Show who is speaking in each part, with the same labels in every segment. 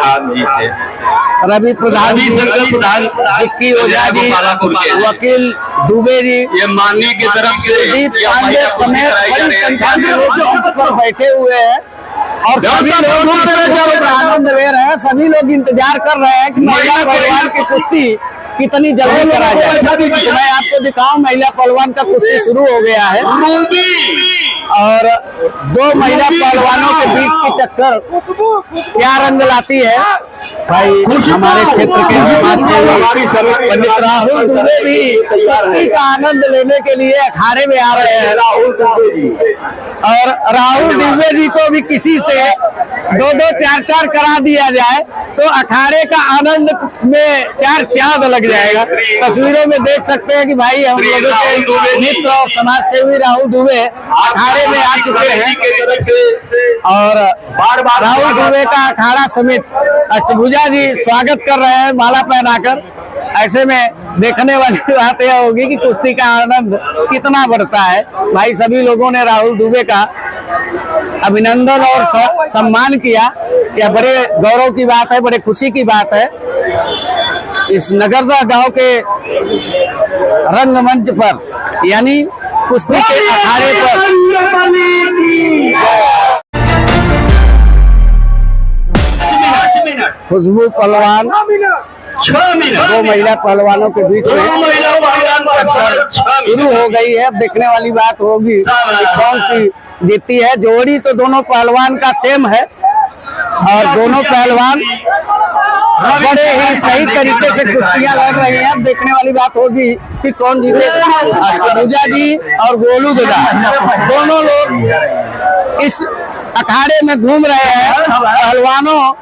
Speaker 1: प्रधान जी से,
Speaker 2: रवि प्रधान जी, विक्की ओझा जी, वकील दुबे जी,
Speaker 1: ये माननीय की तरफ से
Speaker 2: पांडे समेत बड़ी संख्या में लोग पर बैठे हुए हैं और सभी लोग आनंद ले रहे हैं। सभी लोग इंतजार कर रहे हैं कि महिला पहलवान की कुश्ती कितनी जल्दी करा जाए। तो मैं आपको दिखाऊं, महिला पहलवान का कुश्ती शुरू हो गया है और दो महिला पहलवानों के बीच की टक्कर क्या रंग लाती है। भाई हमारे क्षेत्र के समाज सेवी पंडित राहुल दुबे भी कुश्ती का आनंद लेने के लिए अखाड़े में आ रहे हैं और राहुल दुबे जी को भी किसी से 2-2 4-4 करा दिया जाए तो अखाड़े का आनंद में 4 चांद लग जाएगा। तस्वीरों में देख सकते हैं कि भाई हम लोगों के मित्र और समाज सेवी राहुल दुबे अखाड़े में आ चुके हैं और राहुल दुबे का अखाड़ा समित अष्टभुजा जी स्वागत कर रहे हैं माला पहनाकर। ऐसे में देखने वाली बात यह होगी कि कुश्ती का आनंद कितना बढ़ता है। भाई सभी लोगों ने राहुल दुबे का अभिनंदन और सम्मान किया। यह बड़े गौरव की बात है, बड़े खुशी की बात है। इस नगरदा गांव के रंगमंच पर यानी कुश्ती के अखाड़े पर खुशबू पहलवान दो महिला पहलवानों के बीच में शुरू हो गई है। अब देखने वाली बात होगी कि कौन सी जीतती है। जोड़ी तो दोनों पहलवान का सेम है और दोनों पहलवान बड़े ही सही तरीके से कुश्तियां लड़ रही हैं। अब देखने वाली बात होगी कि कौन जीतेगा। अष्टभुजा जी और गोलू दादा दोनों लोग इस अखाड़े में घूम रहे हैं, पहलवानों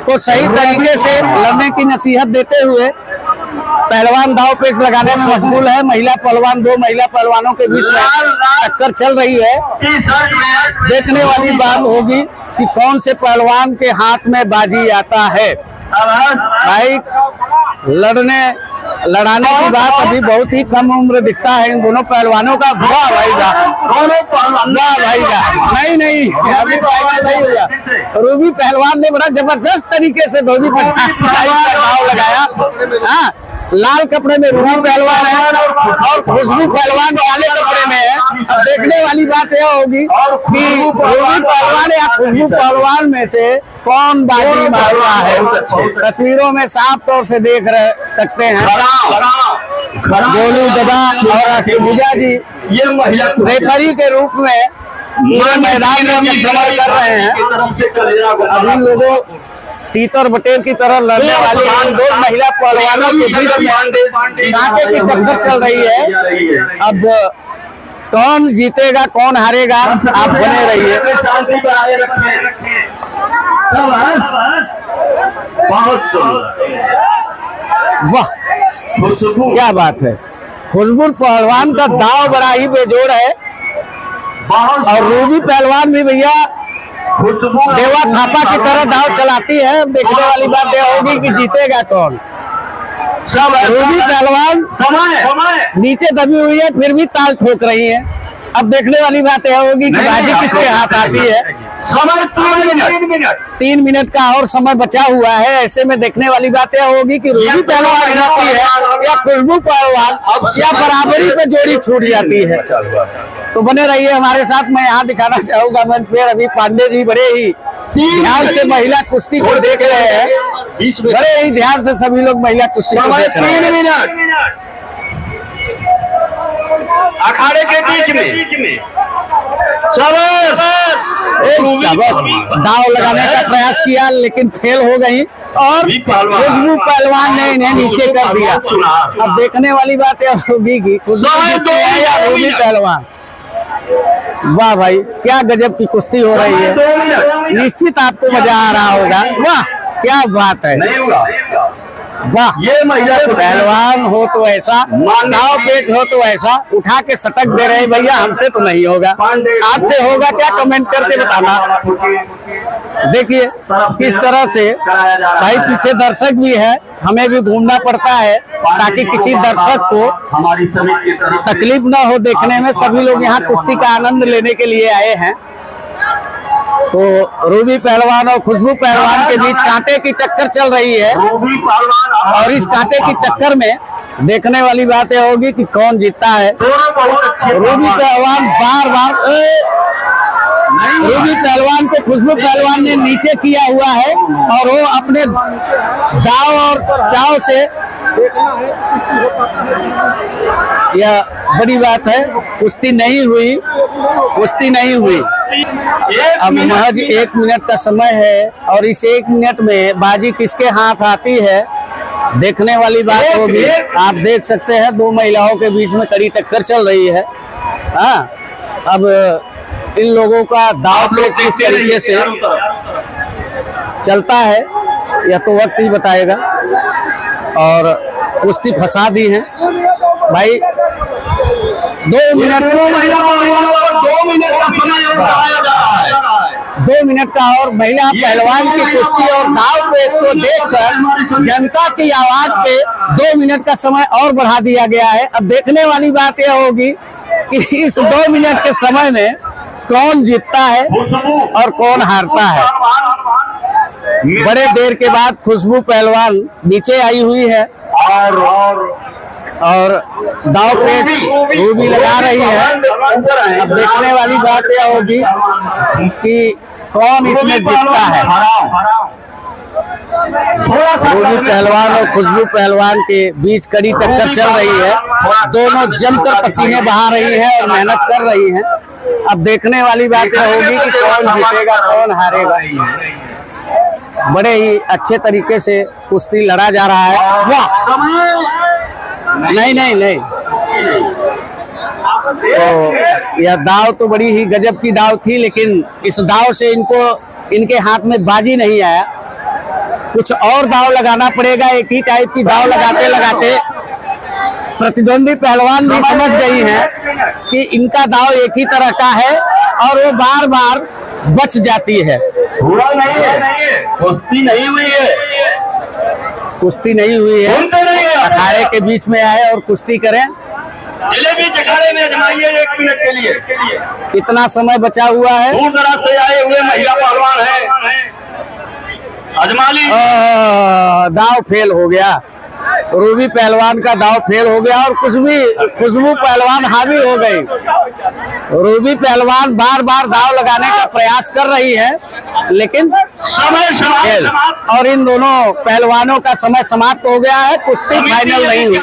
Speaker 2: को सही तरीके से लड़ने की नसीहत देते हुए। पहलवान दाव पेच लगाने में मशगूल है। महिला पहलवान, दो महिला पहलवानों के बीच में टक्कर चल रही है। देखने वाली बात होगी कि कौन से पहलवान के हाथ में बाजी आता है। भाई लड़ाने की बात अभी बहुत ही कम उम्र दिखता है इन दोनों पहलवानों का। वाह भाई वाह भाई नहीं अभी फाइनल नहीं हुआ। रूबी पहलवान ने बड़ा जबरदस्त तरीके से धोबी पछाई का दाव लगाया। हाँ, लाल कपड़े में रूबी पहलवान है और खुशबू पहलवान काले कपड़े में है। अब देखने वाली बात यह होगी कि रूबी पहलवान या खुशबू पहलवान में से कौन बाजी मार रहा है। तस्वीरों में साफ तौर से देख सकते हैं गोलू दादा और अष्टभुजा जी रेफरी के रूप में पूरे मैदान में चमचमर कर रहे हैं। अभी लोगों तीतर बटेर की तरह लड़ने वाली दो महिला पहलवानों के बीच में कांटे की टक्कर चल रही है। अब कौन जीतेगा कौन हारेगा, आप बने रहिए। वाह क्या बात है। खुशबू पहलवान का दाव बड़ा ही बेजोड़ है और रूबी पहलवान भी भैया देवा थापा की तरह दाव चलाती है। देखने वाली बात यह होगी कि जीतेगा कौन। रूबी पहलवान नीचे दबी हुई है फिर भी ताल ठोक रही है। अब देखने वाली बात यह होगी कि बाजी किसके हाथ आती है। समय 3 मिनट का और समय बचा हुआ है। ऐसे में देखने वाली बात यह होगी कि रूबी पहलवान जीतती है या खुशबू पहलवान या बराबरी पे जोड़ी छूट जाती है। तो बने रहिए हमारे साथ। मैं यहाँ दिखाना चाहूंगा मंच पे रवि पांडे जी बड़े ही ध्यान से महिला कुश्ती को देख रहे हैं। बड़े ही ध्यान से सभी लोग महिला कुश्ती को देख रहे हैं। 3 मिनट
Speaker 1: अखाड़े के बीच में
Speaker 2: दाव लगाने का प्रयास किया लेकिन फेल हो गई और खुशबू पहलवान ने इन्हें नीचे कर दिया। अब देखने वाली बात यह होगी कि खुशबू या रूबी पहलवान। वाह भाई क्या गजब की कुश्ती हो रही है। निश्चित आपको मजा आ रहा होगा। वाह क्या बात है। वाह ये महिला पहलवान हो तो ऐसा, दाव पेच हो तो ऐसा, उठा के सटक दे रहे भैया। हमसे तो नहीं होगा, आपसे होगा क्या कमेंट करके बताना। देखिए किस तरह से भाई पीछे दर्शक भी है, हमें भी घूमना पड़ता है ताकि किसी दर्शक को तकलीफ ना हो देखने में। सभी लोग यहाँ कुश्ती का आनंद लेने के लिए आए हैं। तो रूबी पहलवान और खुशबू पहलवान के बीच कांटे की टक्कर चल रही है और इस कांटे की टक्कर में देखने वाली बात यह होगी कि कौन जीतता है। रूबी पहलवान रूबी पहलवान को खुशबू पहलवान ने नीचे किया हुआ है और वो अपने दाव और चाव से, यह बड़ी बात है, कुश्ती नहीं हुई। अब महज 1 मिनट का समय है और इस 1 मिनट में बाजी किसके हाथ आती है देखने वाली बात होगी। आप देख सकते हैं 2 महिलाओं के बीच में कड़ी टक्कर चल रही है। हाँ, अब इन लोगों का दाव पेच किस तरीके से चलता है यह तो वक्त ही बताएगा। और कुश्ती फंसा दी है भाई। 2 मिनट का और महिला पहलवान की कुश्ती और दाव पेच को देखकर जनता की आवाज पे 2 मिनट का समय और बढ़ा दिया गया है। अब देखने वाली बात यह होगी कि इस 2 मिनट के समय में कौन जीतता है और कौन हारता है। बड़े देर के बाद खुशबू पहलवान नीचे आई हुई है और दाव पे रूबी लगा रही है। अब देखने वाली बात यह होगी कि कौन इसमें जीतता है। रूबी पहलवान और खुशबू पहलवान के बीच कड़ी टक्कर चल रही है। दोनों जमकर पसीने बहा रही है और मेहनत कर रही हैं। अब देखने वाली बात यह होगी कि कौन जीतेगा कौन हारेगा। बड़े ही अच्छे तरीके से कुश्ती लड़ा जा रहा है। वाह, नहीं तो यह दाव तो बड़ी ही गजब की दाव थी, लेकिन इस दाव से इनके हाथ में बाजी नहीं आया। कुछ और दाव लगाना पड़ेगा। एक ही टाइप की दाव लगाते लगाते प्रतिद्वंदी पहलवान भी समझ गई हैं कि इनका दाव एक ही तरह का है और वो बार बार बच जाती है। कुश्ती नहीं हुई है। अखाड़े के बीच में आए और कुश्ती करें।
Speaker 1: अखाड़े में आजमाइए 1 मिनट के लिए।
Speaker 2: कितना समय बचा हुआ है?
Speaker 1: दूर दराज से आए हुए महिला पहलवान है, आजमा ली।
Speaker 2: दाव फेल हो गया। रूबी पहलवान का दाव फेल हो गया और खुशबू पहलवान हावी हो गई। रूबी पहलवान बार बार दाव लगाने का प्रयास कर रही है, लेकिन फेल। और इन दोनों पहलवानों का समय समाप्त हो गया है। कुश्ती फाइनल नहीं हुई।